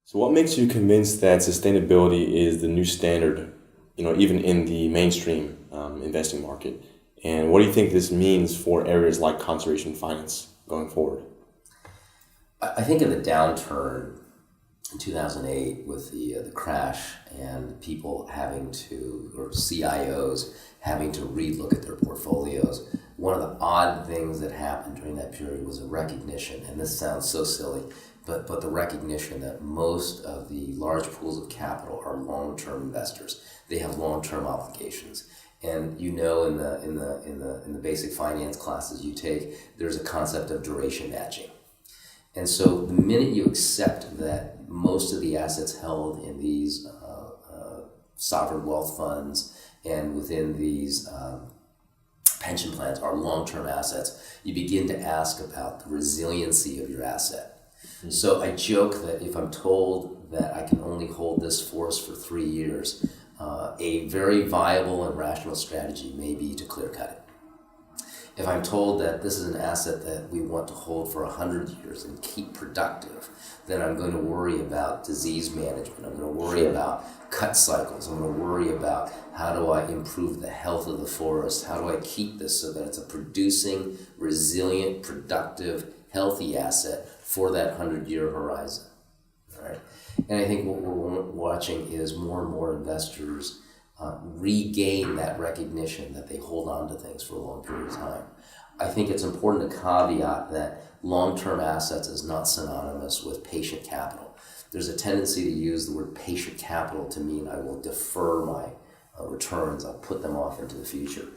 So what makes you convinced that sustainability is the new standard, even in the mainstream investing market? And what do you think this means for areas like conservation finance going forward? I think in the downturn in 2008 with the crash and people having to, or CIOs having to relook at their portfolios, one of the odd things that happened during that period was a recognition, and this sounds so silly, but the recognition that most of the large pools of capital are long-term investors. They have long-term obligations. And in the basic finance classes you take, there's a concept of duration matching. And so the minute you accept that most of the assets held in these sovereign wealth funds and within these pension plans are long-term assets, you begin to ask about the resiliency of your asset. Mm-hmm. So I joke that if I'm told that I can only hold this forest for 3 years, a very viable and rational strategy may be to clear cut it. If I'm told that this is an asset that we want to hold for 100 years and keep productive, then I'm going to worry about disease management. I'm going to worry about cut cycles. I'm going to worry about how do I improve the health of the forest? How do I keep this so that it's a producing, resilient, productive, healthy asset for that 100-year horizon? All right? And I think what we're watching is more and more investors regain that recognition that they hold on to things for a long period of time. I think it's important to caveat that long-term assets is not synonymous with patient capital. There's a tendency to use the word patient capital to mean I will defer my returns, I'll put them off into the future.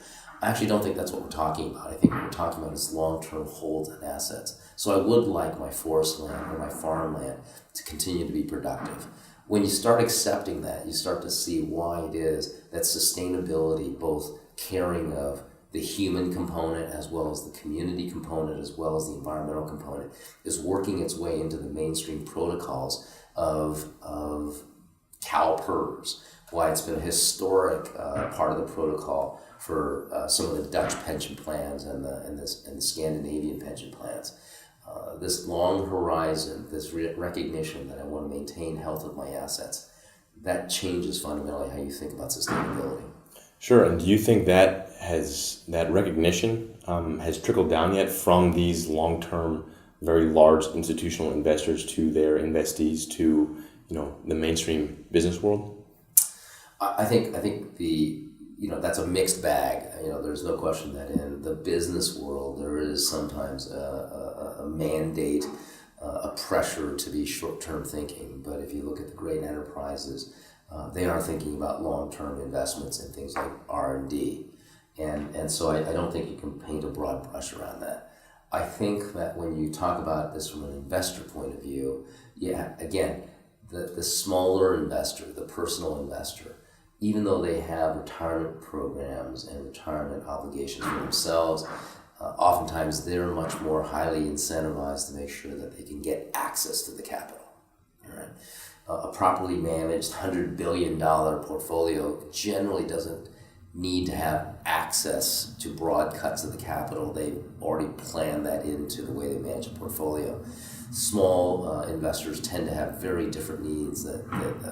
I actually don't think that's what we're talking about. I think what we're talking about is long-term holds and assets. So I would like my forest land or my farmland to continue to be productive. When you start accepting that, you start to see why it is that sustainability, both caring of the human component as well as the community component as well as the environmental component, is working its way into the mainstream protocols of CalPERS, why it's been a historic part of the protocol for some of the Dutch pension plans and the Scandinavian pension plans. This long horizon, this recognition that I want to maintain health of my assets, that changes fundamentally how you think about sustainability. Sure, and do you think that recognition has trickled down yet from these long-term, very large institutional investors to their investees to the mainstream business world? I think that's a mixed bag. There's no question that in the business world there is sometimes a mandate, a pressure to be short-term thinking. But if you look at the great enterprises, they are thinking about long-term investments in things like R&D. And so I don't think you can paint a broad brush around that. I think that when you talk about this from an investor point of view, again, the smaller investor, the personal investor, even though they have retirement programs and retirement obligations for themselves, oftentimes they're much more highly incentivized to make sure that they can get access to the capital. All right? A properly managed $100 billion portfolio generally doesn't need to have access to broad cuts of the capital. They've already planned that into the way they manage a portfolio. Small investors tend to have very different needs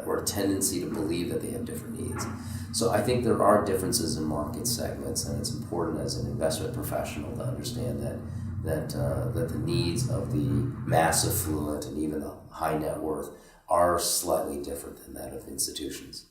or a tendency to believe that they have different needs. So I think there are differences in market segments, and it's important as an investment professional to understand that the needs of the mass affluent and even the high net worth are slightly different than that of institutions.